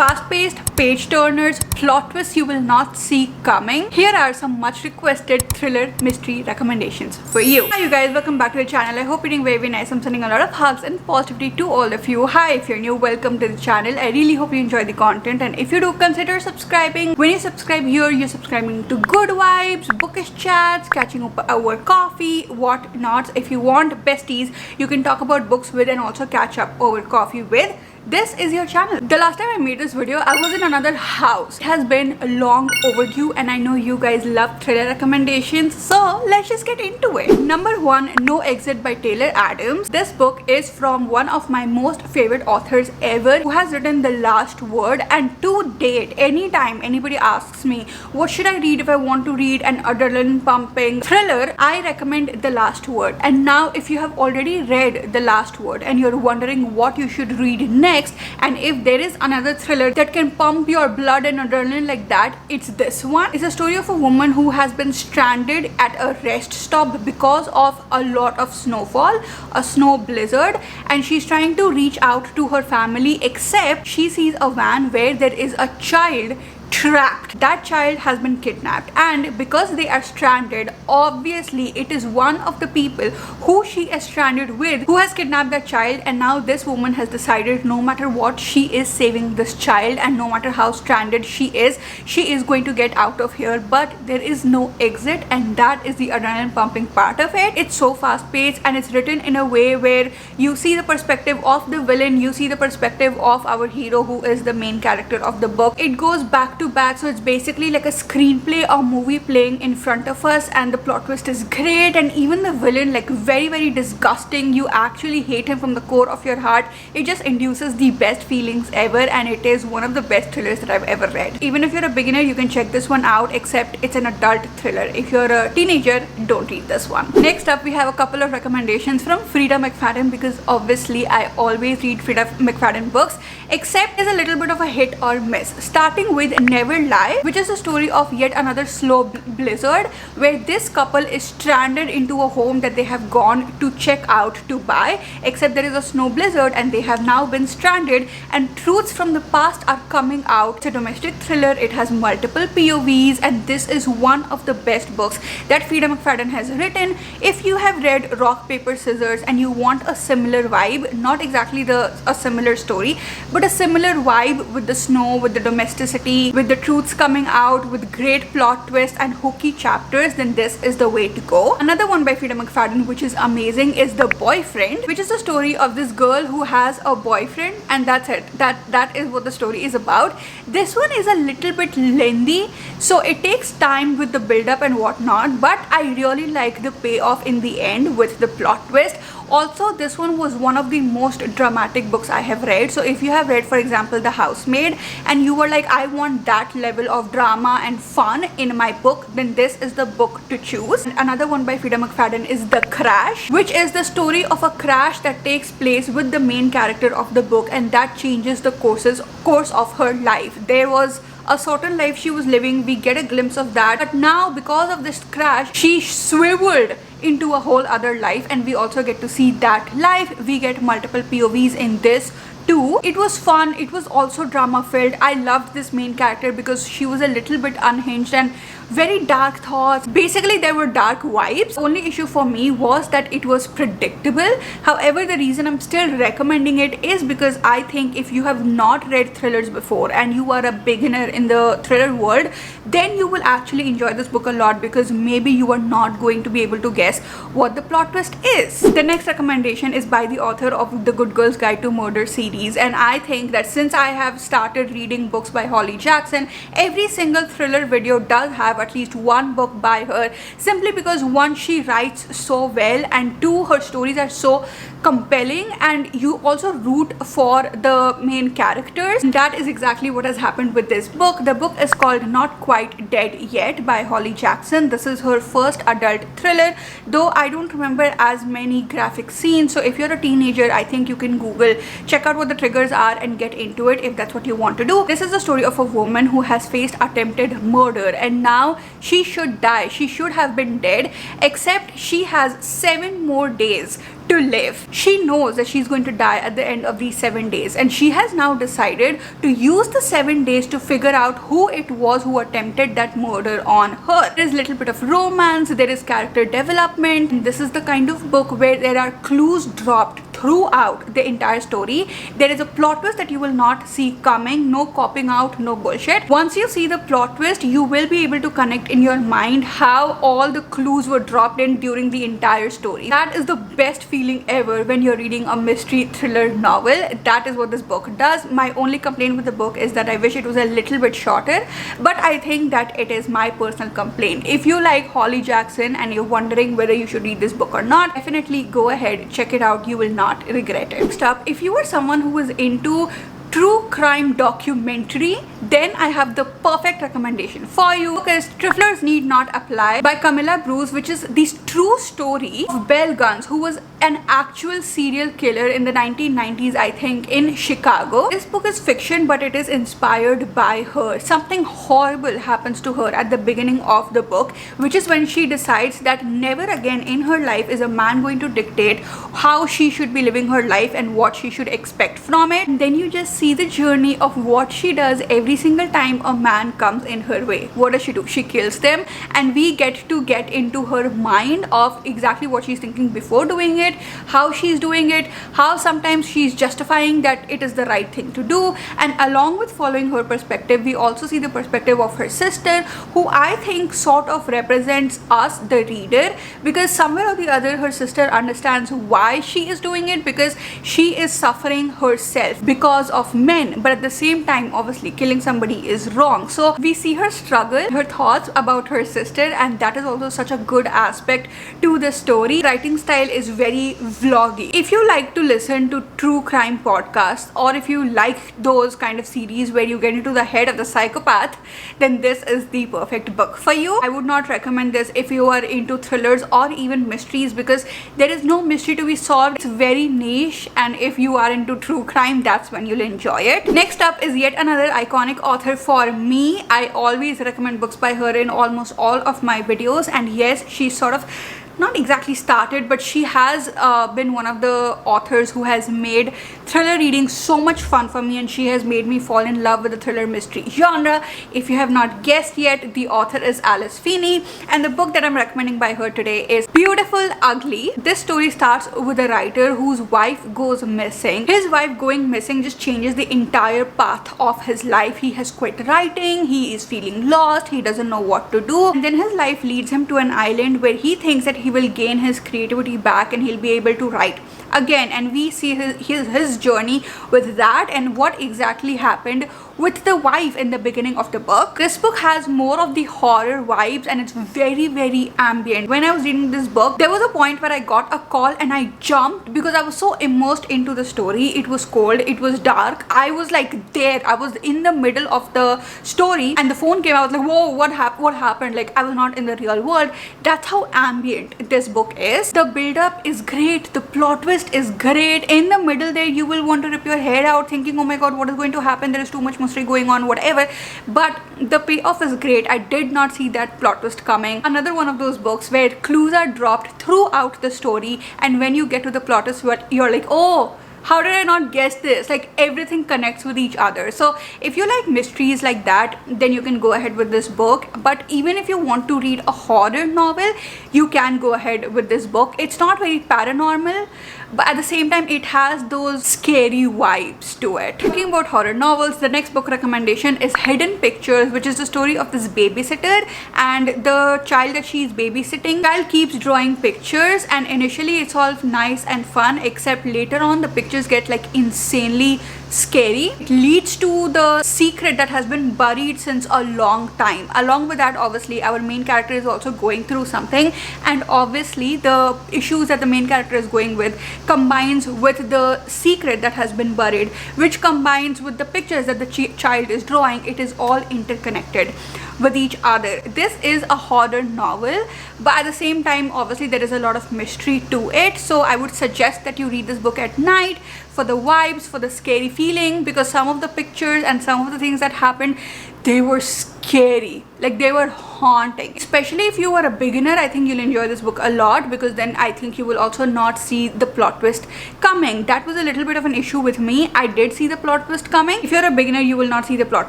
fast-paced, page-turners, plot twists you will not see coming. Here are some much requested thriller mystery recommendations for you. Hi you guys, welcome back to the channel. I hope you're doing very nice. I'm sending a lot of hugs and positivity to all of you. Hi, if you're new, welcome to the channel. I really hope you enjoy the content, and if you do, consider subscribing. When you subscribe here, you're subscribing to good vibes, bookish chats, catching up over coffee, whatnot. If you want besties you can talk about books with and also catch up over coffee with, this is your channel. The last time I made this video, I was in another house. It has been long overdue, and I know you guys love thriller recommendations, so let's just get into it. Number 1, No Exit by Taylor Adams. This book is from one of my most favorite authors ever, who has written The Last Word, and to date, anytime anybody asks me what should I read if I want to read an adrenaline pumping thriller, I recommend The Last Word. And now if you have already read The Last Word and you're wondering what you should read next, and if there is another thriller that can pump your blood and adrenaline like that, it's this one. It's a story of a woman who has been stranded at a rest stop because of a lot of snowfall, a snow blizzard, and she's trying to reach out to her family, except she sees a van where there is a child trapped. That child has been kidnapped, and because they are stranded, obviously it is one of the people who she is stranded with who has kidnapped that child. And now this woman has decided no matter what, she is saving this child, and no matter how stranded she is going to get out of here. But there is no exit, and that is the adrenaline pumping part of it. It's so fast paced, and it's written in a way where you see the perspective of the villain, you see the perspective of our hero, who is the main character of the book. It goes back to back, so it's basically like a screenplay or movie playing in front of us, and the plot twist is great, and even the villain, like very disgusting. You actually hate him from the core of your heart. It just induces the best feelings ever, and it is one of the best thrillers that I've ever read. Even if you're a beginner, you can check this one out, except it's an adult thriller. If you're a teenager, don't read this one. Next up, we have a couple of recommendations from Freda McFaden, because obviously I always read Freda McFaden books, except there's a little bit of a hit or miss. Starting with Never Lie, which is the story of yet another slow blizzard where this couple is stranded into a home that they have gone to check out to buy, except there is a snow blizzard and they have now been stranded, and truths from the past are coming out. It's a domestic thriller. It has multiple POVs, and this is one of the best books that Freda McFaden has written. If you have read Rock Paper Scissors and you want a similar vibe, not exactly a similar story, but a similar vibe with the snow, with the domesticity, with the truths coming out, with great plot twists and hooky chapters, then this is the way to go. Another one by Freda McFaden which is amazing is The Boyfriend, which is the story of this girl who has a boyfriend, and that's it. That is what the story is about. This one is a little bit lengthy, so it takes time with the build-up and whatnot, but I really like the payoff in the end with the plot twist. Also, this one was one of the most dramatic books I have read. So if you have read, for example, The Housemaid, and you were like, I want that level of drama and fun in my book, then this is the book to choose. And another one by Freda McFaden is The Crash, which is the story of a crash that takes place with the main character of the book, and that changes the course of her life. There was a certain life she was living, we get a glimpse of that, but now because of this crash, she swiveled into a whole other life, and we also get to see that life. We get multiple POVs in this too. It was fun. It was also drama filled. I loved this main character because she was a little bit unhinged and very dark thoughts. Basically, there were dark vibes. Only issue for me was that it was predictable. However, the reason I'm still recommending it is because I think if you have not read thrillers before and you are a beginner in the thriller world, then you will actually enjoy this book a lot, because maybe you are not going to be able to guess what the plot twist is. The next recommendation is by the author of The Good Girl's Guide to Murder series, and I think that since I have started reading books by Holly Jackson, every single thriller video does have at least one book by her, simply because one, she writes so well, and two, her stories are so compelling, and you also root for the main characters. And that is exactly what has happened with this book. The book is called Not Quite Dead Yet by Holly Jackson. This is her first adult thriller, though I don't remember as many graphic scenes, so if you're a teenager, I think you can Google, check out what what the triggers are and get into it if that's what you want to do. This is the story of a woman who has faced attempted murder and now she should die. She should have been dead, except she has 7 more days to live. She knows that she's going to die at the end of these 7 days, and she has now decided to use the 7 days to figure out who it was who attempted that murder on her. There is a little bit of romance, there is character development, and this is the kind of book where there are clues dropped throughout the entire story. There is a plot twist that you will not see coming, no copping out, no bullshit. Once you see the plot twist, you will be able to connect in your mind how all the clues were dropped in during the entire story. That is the best feeling ever when you're reading a mystery thriller novel. That is what this book does. My only complaint with the book is that I wish it was a little bit shorter, but I think that it is my personal complaint. If you like Holly Jackson and you're wondering whether you should read this book or not, definitely go ahead, check it out. You will not regret it. Next up, if you are someone who is into true crime documentary, then I have the perfect recommendation for you, because Triflers Need Not Apply by Camilla Bruce, which is the true story of Belle Guns, who was an actual serial killer in the 1990s, I think, in Chicago. This book is fiction, but it is inspired by her. Something horrible happens to her at the beginning of the book, which is when she decides that never again in her life is a man going to dictate how she should be living her life and what she should expect from it. And then you just see the journey of what she does every single time a man comes in her way. What does she do? She kills them, and we get to get into her mind of exactly what she's thinking before doing it, how she's doing it, how sometimes she's justifying that it is the right thing to do. And along with following her perspective, we also see the perspective of her sister, who I think sort of represents us, the reader, because somewhere or the other her sister understands why she is doing it, because she is suffering herself because of men, but at the same time obviously killing somebody is wrong. So we see her struggle, her thoughts about her sister, and that is also such a good aspect to the story. Writing style is very vloggy. If you like to listen to true crime podcasts, or if you like those kind of series where you get into the head of the psychopath, then this is the perfect book for you. I would not recommend this if you are into thrillers or even mysteries, because there is no mystery to be solved. It's very niche, and if you are into true crime, that's when you'll enjoy it. Next up is yet another iconic author for me. I always recommend books by her in almost all of my videos, and yes, she's sort of not exactly started, but she has been one of the authors who has made thriller reading so much fun for me, and she has made me fall in love with the thriller mystery genre. If you have not guessed yet, the author is Alice Feni, and the book that I'm recommending by her today is Beautiful Ugly. This story starts with a writer whose wife goes missing. His wife going missing just changes the entire path of his life. He has quit writing, he is feeling lost, he doesn't know what to do, and then his life leads him to an island where he thinks that he will gain his creativity back and he'll be able to write again. And we see his journey with that and what exactly happened with the wife in the beginning of the book. This book has more of the horror vibes, and it's very, very ambient. When I was reading this book, there was a point where I got a call and I jumped because I was so immersed into the story. It was cold, it was dark, I was like there, I was in the middle of the story, and the phone came. I was like, whoa, what happened? Like, I was not in the real world. That's how ambient this book is. The build-up is great, the plot twist is great. In the middle there, you will want to rip your head out thinking, oh my god, what is going to happen? There is too much mystery going on, whatever, but the payoff is great. I did not see that plot twist coming. Another one of those books where clues are dropped throughout the story, and when you get to the plot twist, you're like, oh, how did I not guess this? Like, everything connects with each other. So if you like mysteries like that, then you can go ahead with this book. But even if you want to read a horror novel, you can go ahead with this book. It's not very paranormal, but at the same time it has those scary vibes to it. Talking about horror novels, the next book recommendation is Hidden Pictures, which is the story of this babysitter and the child that she is babysitting. The child keeps drawing pictures, and initially it's all nice and fun, except later on the pictures get like insanely scary. It leads to the secret that has been buried since a long time. Along with that, obviously our main character is also going through something, and obviously the issues that the main character is going with combines with the secret that has been buried, which combines with the pictures that the child is drawing. It is all interconnected. with each other. This is a horror novel, but at the same time, obviously there is a lot of mystery to it. So I would suggest that you read this book at night for the vibes, for the scary feeling, because some of the pictures and some of the things that happened, they were scary, like they were haunting. Especially if you are a beginner, I think you'll enjoy this book a lot, because then I think you will also not see the plot twist coming. That was a little bit of an issue with me. I did see the plot twist coming. If you're a beginner, you will not see the plot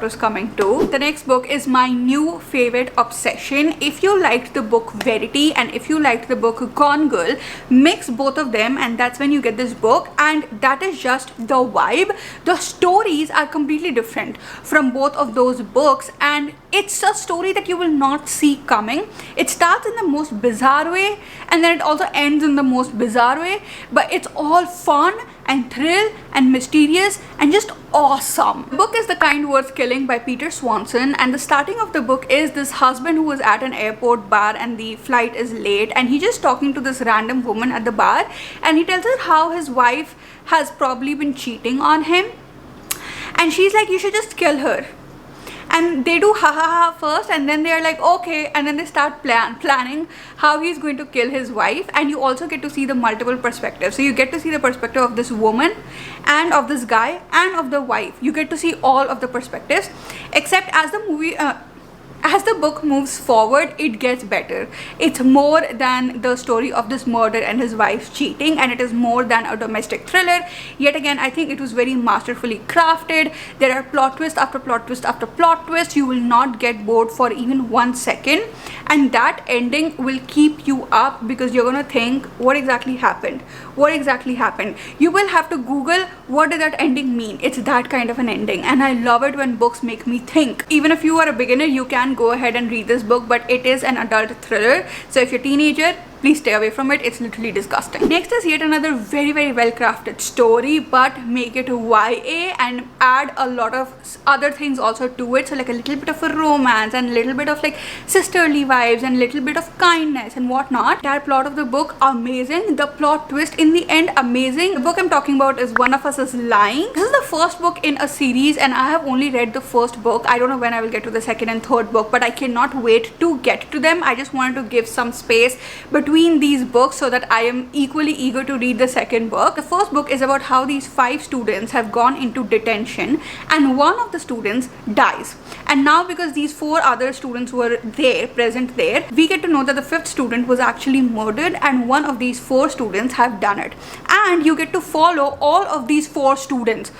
twist coming too. The next book is my new favorite obsession. If you liked the book Verity and if you liked the book Gone Girl, mix both of them and that's when you get this book, and that is just the vibe. The stories are completely different from both of those books, and it's a story that you will not see coming. It starts in the most bizarre way and then it also ends in the most bizarre way, but it's all fun and thrill and mysterious and just awesome. The book is The Kind Worth Killing by Peter Swanson, and the starting of the book is this husband who is at an airport bar and the flight is late, and he's just talking to this random woman at the bar, and he tells her how his wife has probably been cheating on him, and she's like, you should just kill her. And they do ha ha ha first, and then they're like, okay, and then they start planning how he's going to kill his wife. And you also get to see the multiple perspectives. So you get to see the perspective of this woman and of this guy and of the wife. You get to see all of the perspectives, except as the movie as the book moves forward, it gets better. It's more than the story of this murder and his wife cheating, and it is more than a domestic thriller. Yet again, I think it was very masterfully crafted. There are plot twist after plot twist after plot twist. You will not get bored for even 1 second, and that ending will keep you up because you're gonna think, what exactly happened? What exactly happened? You will have to Google what did that ending mean. It's that kind of an ending, and I love it when books make me think. Even if you are a beginner, you can go ahead and read this book, but it is an adult thriller, so if you're a teenager, please stay away from it. It's literally disgusting. Next is yet another very well crafted story, but make it YA and add a lot of other things also to it. So like a little bit of a romance and a little bit of like sisterly vibes and a little bit of kindness and whatnot. That plot of the book, amazing. The plot twist in the end, amazing. The book I'm talking about is One of Us is Lying. This is the first book in a series and I have only read the first book. I don't know when I will get to the second and third book, but I cannot wait to get to them. I just wanted to give some space between these books so that I am equally eager to read the second book. The first book is about how these 5 students have gone into detention and one of the students dies. And now because these 4 other students were there, present there, we get to know that the 5th student was actually murdered and one of these 4 students have done it. And you get to follow all of these 4 students.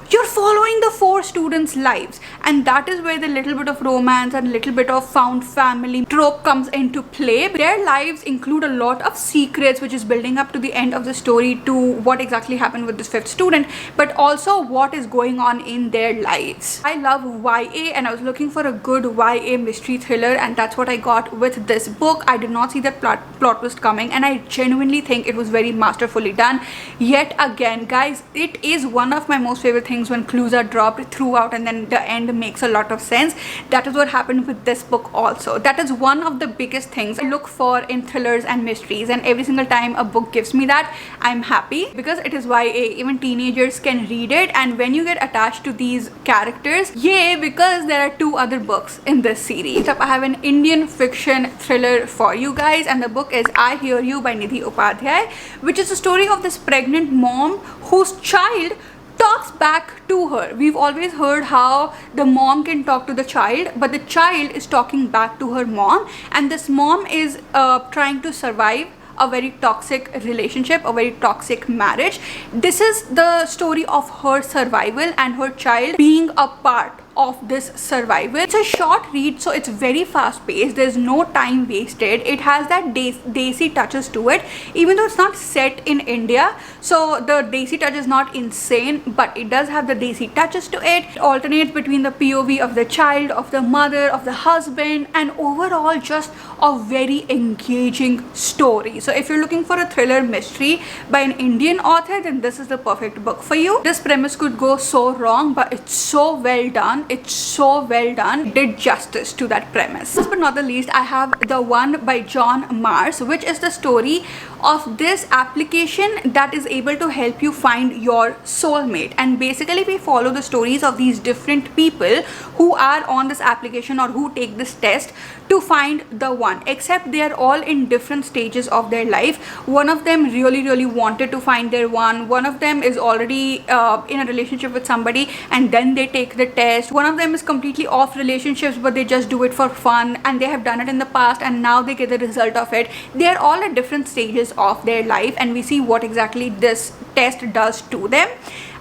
You're following the 4 students' lives, and that is where the little bit of romance and little bit of found family trope comes into play. Their lives include a lot of secrets, which is building up to the end of the story to what exactly happened with this 5th student, but also what is going on in their lives. I love YA and I was looking for a good YA mystery thriller, and that's what I got with this book. I did not see that plot twist coming, and I genuinely think it was very masterfully done. Yet again, guys, it is one of my most favorite things when clues are dropped throughout and then the end makes a lot of sense. That is what happened with this book also. That is one of the biggest things I look for in thrillers and mysteries, and every single time a book gives me that, I'm happy because it is YA. Even teenagers can read it, and when you get attached to these characters, yay, because there are 2 other books in this series. I have an Indian fiction thriller for you guys, and the book is I Hear You by Nidhi Upadhyay, which is the story of this pregnant mom whose child talks back to her. We've always heard how the mom can talk to the child, but the child is talking back to her mom, and this mom is trying to survive a very toxic relationship, a very toxic marriage. This is the story of her survival and her child being a part of this survival. It's a short read, so it's very fast paced. There's no time wasted. It has that desi touches to it, even though it's not set in India, so the desi touch is not insane, but it does have the desi touches to it. It alternates between the POV of the child, of the mother, of the husband, and overall just a very engaging story. So if you're looking for a thriller mystery by an Indian author, then this is the perfect book for you. This premise could go so wrong, but it's so well done. It's so well done. It did justice to that premise. Last but not the least, I have The One by John Mars, which is the story of this application that is able to help you find your soulmate. And basically we follow the stories of these different people who are on this application or who take this test to find the one, except they are all in different stages of their life. One of them really wanted to find their one of them is already in a relationship with somebody and then they take the test. One of them is completely off relationships, but they just do it for fun, and they have done it in the past and now they get the result of it. They are all at different stages of their life, and we see what exactly this test does to them.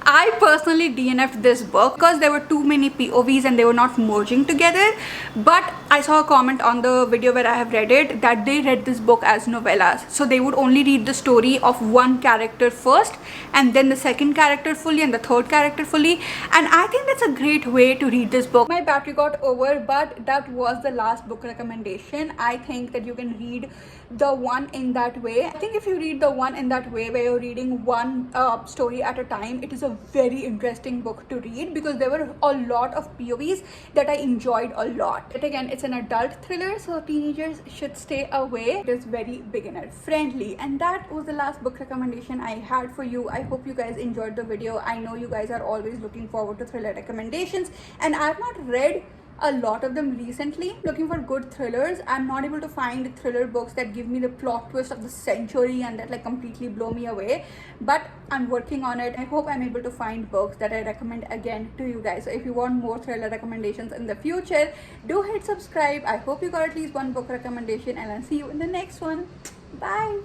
I personally DNF'd this book because there were too many POVs and they were not merging together. But I saw a comment on the video where I have read it that they read this book as novellas. So they would only read the story of one character first and then the second character fully and the third character fully. And I think that's a great way to read this book. My battery got over, but that was the last book recommendation. I think that you can read the one in that way. I think if you read the one in that way where you're reading one story at a time, it is a very interesting book to read because there were a lot of POVs that I enjoyed a lot. But again, it's an adult thriller, so teenagers should stay away. It is very beginner friendly. And that was the last book recommendation I had for you. I hope you guys enjoyed the video. I know you guys are always looking forward to thriller recommendations, and I've not read a lot of them recently. Looking for good thrillers. I'm not able to find thriller books that give me the plot twist of the century and that like completely blow me away, but I'm working on it. I hope I'm able to find books that I recommend again to you guys. So if you want more thriller recommendations in the future, do hit subscribe. I hope you got at least one book recommendation, and I'll see you in the next one. Bye.